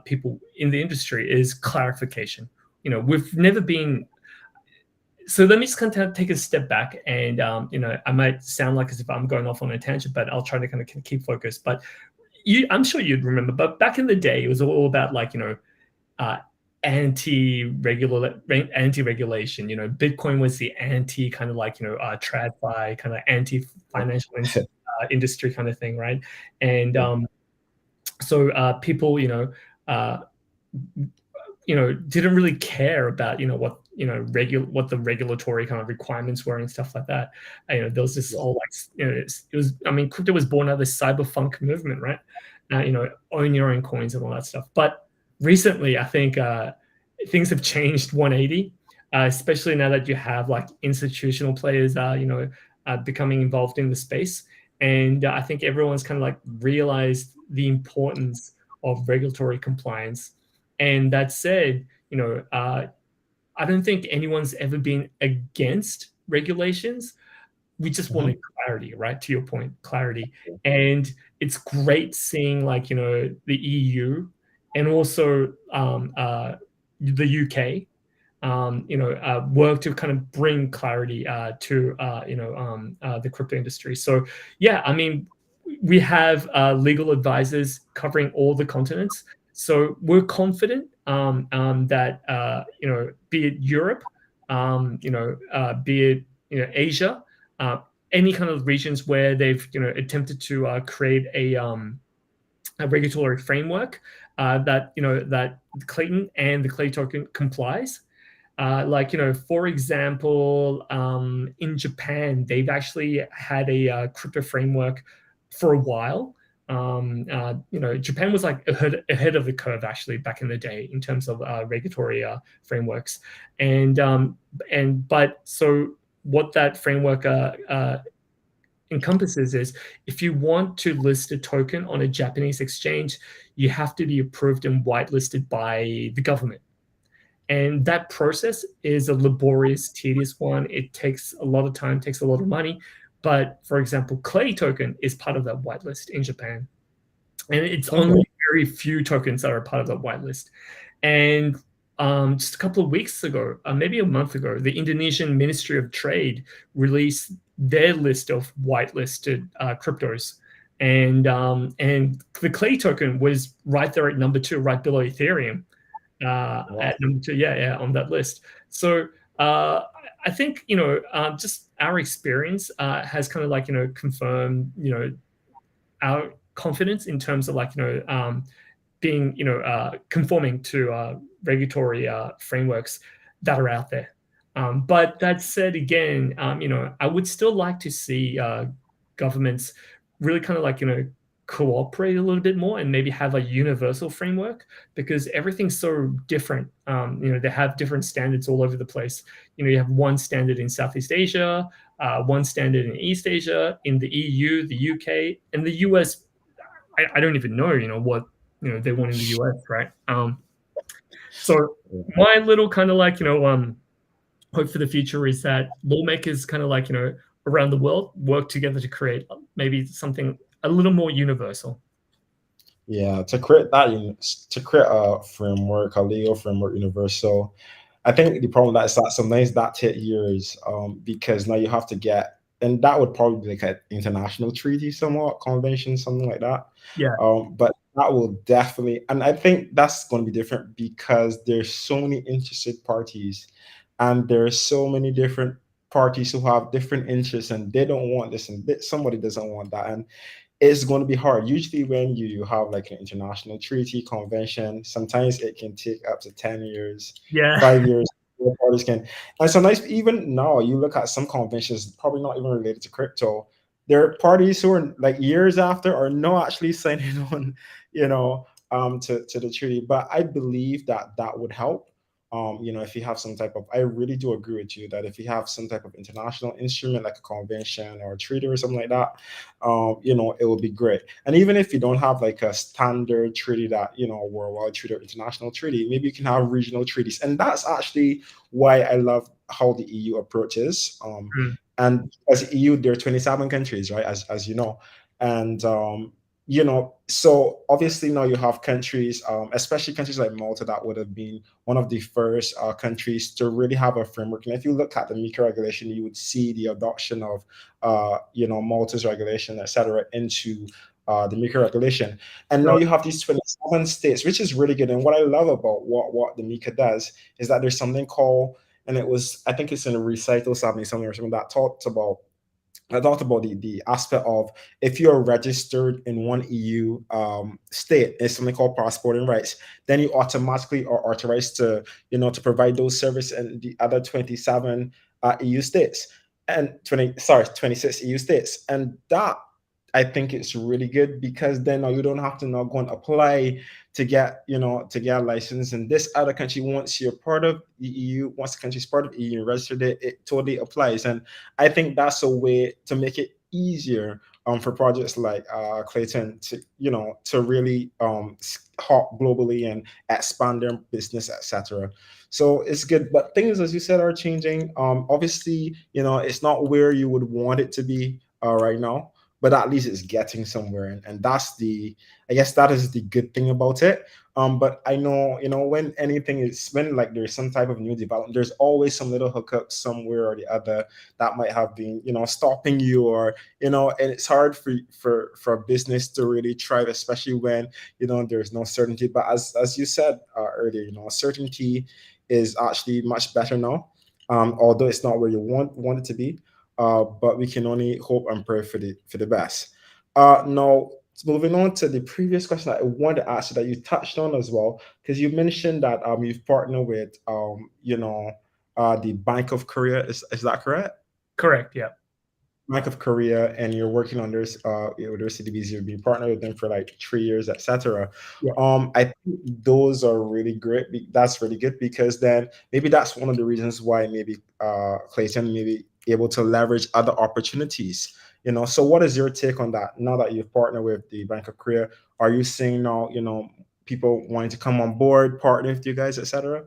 people in the industry is clarification. We've never been. So let me just kind of take a step back, and I might sound like as if I'm going off on a tangent, but I'll try to kind of keep focused. But I'm sure you'd remember, but back in the day, it was all about uh, anti-regulation. Bitcoin was the anti kind of TradFi kind of anti-financial industry kind of thing, right? And so people, uh, didn't really care about what what the regulatory kind of requirements were and stuff like that. There was this whole it was, I mean, crypto was born out of this cyberpunk movement, right? Own your own coins and all that stuff. But recently, I think things have changed 180, especially now that you have like institutional players, becoming involved in the space, and I think everyone's kind of like realized the importance of regulatory compliance. And that said, I don't think anyone's ever been against regulations. We just wanted clarity, right? To your point, clarity. And it's great seeing the EU and also the UK, work to kind of bring clarity to the crypto industry. So yeah, I mean, we have legal advisors covering all the continents. So we're confident that be it Europe, be it Asia, any kind of regions where they've attempted to create a regulatory framework that Klaytn and the Clay token complies. For example, in Japan, they've actually had a crypto framework for a while. Japan was like ahead of the curve actually back in the day in terms of regulatory frameworks, but so what that framework encompasses is, if you want to list a token on a Japanese exchange, you have to be approved and whitelisted by the government. And that process is a laborious, tedious one. It takes a lot of time, takes a lot of money. But for example, Clay token is part of that whitelist in Japan. And it's only very few tokens that are part of that whitelist. And just a couple of weeks ago, maybe a month ago, the Indonesian Ministry of Trade released their list of whitelisted cryptos, and the Clay token was right there at number 2, right below Ethereum, Wow. at number 2. Yeah, yeah, on that list. So I think just our experience has kind of like confirmed our confidence in terms of like being conforming to regulatory frameworks that are out there. But that said, again, I would still like to see governments really kind of like cooperate a little bit more and maybe have a universal framework, because everything's so different. They have different standards all over the place. You have one standard in Southeast Asia, one standard in East Asia, in the EU, the UK, and the US. I don't even know, what they want in the US, right? So my little kind of like hope for the future is that lawmakers kind of like around the world work together to create maybe something a little more universal. Yeah, to create that, to create a framework, a legal framework, universal. I think the problem with that is that sometimes that take years, because now you have to get, and that would probably be like an international treaty, somewhat convention, something like that. Yeah, But that will definitely, and I think that's going to be different because there's so many interested parties, and there's so many different parties who have different interests, and they don't want this, and somebody doesn't want that, and it's going to be hard. Usually, when you have like an international treaty convention, sometimes it can take up to 10 years, yeah, 5 years. Before parties can, and sometimes even now, you look at some conventions, probably not even related to crypto. There are parties who are like years after are not actually signing on, to the treaty. But I believe that that would help. If you have some type of, I really do agree with you that if you have some type of international instrument like a convention or a treaty or something like that, it will be great. And even if you don't have like a standard treaty that, worldwide treaty or international treaty, maybe you can have regional treaties. And that's actually why I love how the EU approaches. mm, And as EU, there are 27 countries, right? As you know. And so obviously now you have countries, especially countries like Malta, that would have been one of the first countries to really have a framework. And if you look at the MiCA regulation, you would see the adoption of Malta's regulation, etc., into the MiCA regulation. And now right, you have these 27 states, which is really good. And what I love about what the MiCA does is that there's something called, and it was, I think it's in a recital something or something that talked about, the aspect of, if you're registered in one EU state, it's something called passporting rights, then you automatically are authorized to, to provide those services in the other 27 EU states, and 26 EU states. And that, I think it's really good, because then now you don't have to now go and apply to get a license in this other country. Once you're part of the EU, once the country's part of the EU, registered it totally applies. And I think that's a way to make it easier for projects like Klaytn to, to really hop globally and expand their business, etc. So it's good, but things, as you said, are changing. Obviously, it's not where you would want it to be right now, but at least it's getting somewhere, and that's the, I guess that is the good thing about it. But I know, when anything is, when like there's some type of new development, there's always some little hookup somewhere or the other that might have been, stopping you, or and it's hard for a business to really thrive, especially when there's no certainty. But as you said earlier, certainty is actually much better now, although it's not where you want it to be. But we can only hope and pray for the best. Now, moving on to the previous question that I wanted to ask you that you touched on as well, because you mentioned that you've partnered with the Bank of Korea. Is that correct? correct, yeah, Bank of Korea, and you're working on with their CDBs. You've been partnered with them for like 3 years, etc. yeah. I think those are really great. That's really good, because then maybe that's one of the reasons why maybe Klaytn may be able to leverage other opportunities. So what is your take on that? Now that you've partnered with the Bank of Korea, are you seeing now people wanting to come on board, partner with you guys, etc.?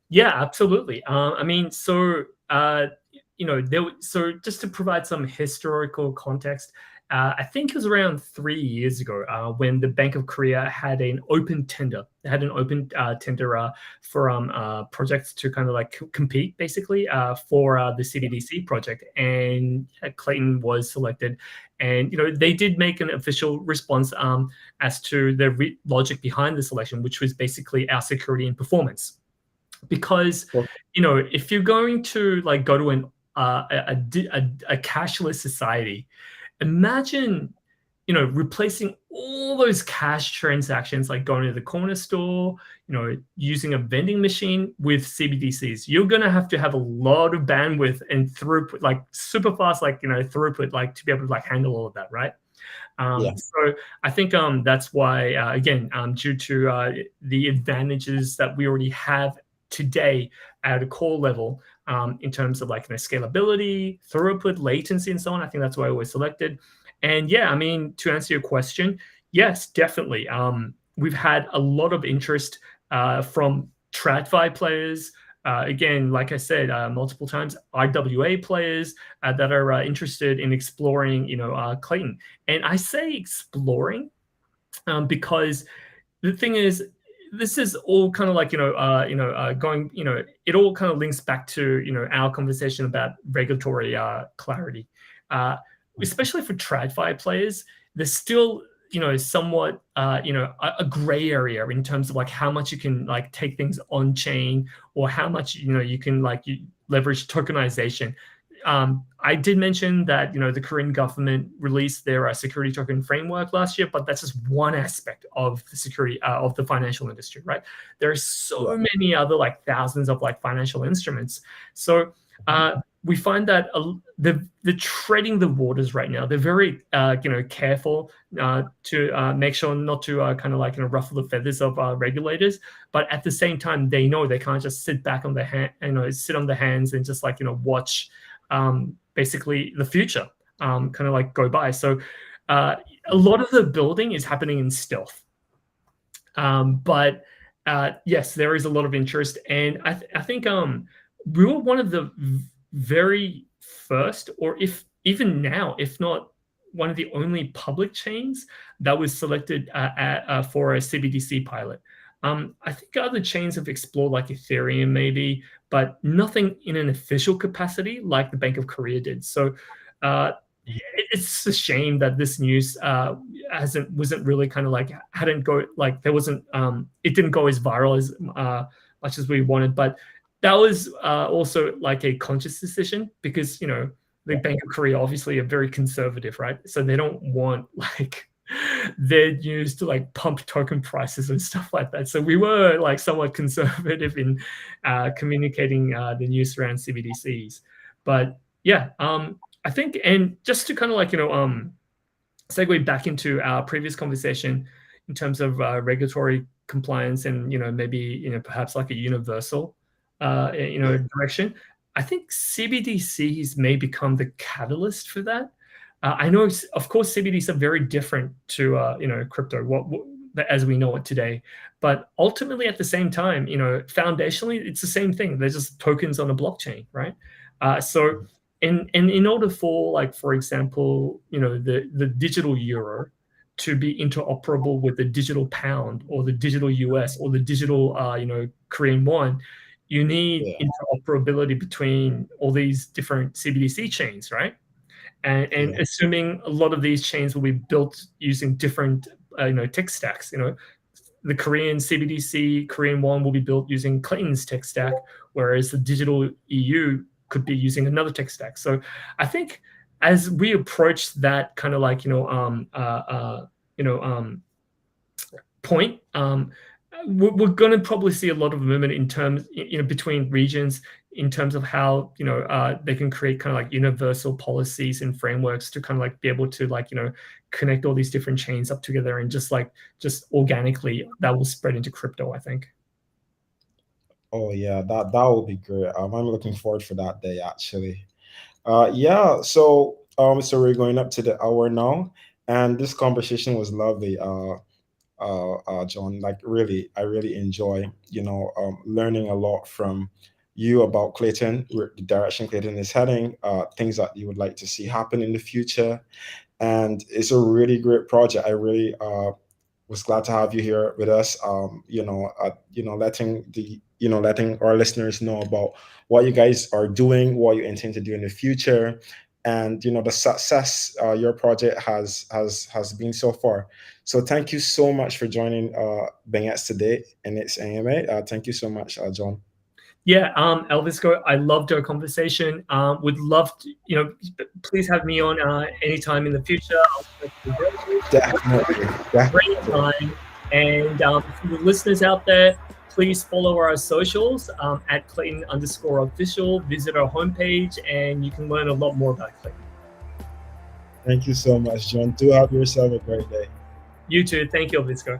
Yeah, absolutely. I mean, so so just to provide some historical context, I think it was around 3 years ago when the Bank of Korea had an open tender. They had an open tender for projects to kind of like compete basically for the CBDC project, and Klaytn was selected. And they did make an official response as to the logic behind the selection, which was basically our security and performance. Because Well, if you're going to like go to a cashless society, imagine replacing all those cash transactions, like going to the corner store, using a vending machine with CBDCs. You're going to have a lot of bandwidth and throughput, like super fast, like throughput, like to be able to like handle all of that, right? yeah. So I think that's why, again, due to the advantages that we already have today at a core level, in terms of like scalability, throughput, latency, and so on, I think that's why I was selected. And yeah, I mean, to answer your question, yes, definitely. We've had a lot of interest from TradFi players. Again, like I said multiple times, IWA players that are interested in exploring, Klaytn. And I say exploring because the thing is, this is all kind of like going, it all kind of links back to our conversation about regulatory clarity, especially for TradFi players. There's still somewhat a gray area in terms of like how much you can like take things on chain, or how much you can like leverage tokenization. I did mention that the Korean government released their security token framework last year, but that's just one aspect of the security of the financial industry, right? There are so Yeah. many other like thousands of like financial instruments. So we find that they're treading the waters right now. They're very careful to make sure not to kind of like ruffle the feathers of regulators, but at the same time they know they can't just sit back on their sit on their hands and just like watch basically the future kind of like go by. So a lot of the building is happening in stealth. But yes, there is a lot of interest, and I think we were one of the very first, or if even now, if not one of the only public chains that was selected for a CBDC pilot. I think other chains have explored, like Ethereum maybe, but nothing in an official capacity like the Bank of Korea did. So it's a shame that this news wasn't really kind of like hadn't go like there wasn't it didn't go as viral as much as we wanted. But that was also like a conscious decision, because the Bank of Korea obviously are very conservative, right? So they don't want like their news to like pump token prices and stuff like that. So we were like somewhat conservative in communicating the news around CBDCs. But yeah, I think, and just to kind of like segue back into our previous conversation in terms of regulatory compliance, and maybe perhaps like a universal Yeah. direction. I think CBDCs may become the catalyst for that. I know, of course, CBDCs are very different to crypto, as we know it today. But ultimately, at the same time, foundationally, it's the same thing. They're just tokens on a blockchain, right? So, in order for, like, for example, the digital euro to be interoperable with the digital pound, or the digital US, or the digital Korean won, you need Yeah. interoperability between all these different CBDC chains, right? And Yeah. assuming a lot of these chains will be built using different tech stacks. The Korean CBDC, Korean won, will be built using Klaytn's tech stack, whereas the digital EU could be using another tech stack. So I think as we approach that kind of like point, we're going to probably see a lot of movement in terms between regions, in terms of how they can create kind of like universal policies and frameworks to kind of like be able to like connect all these different chains up together, and just organically that will spread into crypto, I think. Oh yeah, that would be great. I'm looking forward for that day actually. Yeah, so we're going up to the hour now, and this conversation was lovely. John, like really, I really enjoy learning a lot from you about Klaytn, the direction Klaytn is heading, things that you would like to see happen in the future, and it's a really great project. I really was glad to have you here with us. Letting our listeners know about what you guys are doing, what you intend to do in the future, and the success your project has been so far. So thank you so much for joining BingX today in its AMA. Thank you so much, John. Yeah, Elvisco, I loved our conversation. Would love to, please have me on anytime in the future. I'll be available. Definitely, Great definitely. time. And for the listeners out there, please follow our socials at Klaytn_official. Visit our homepage, and you can learn a lot more about Klaytn. Thank you so much, John. Do have yourself a great day. You too. Thank you, Elvisco.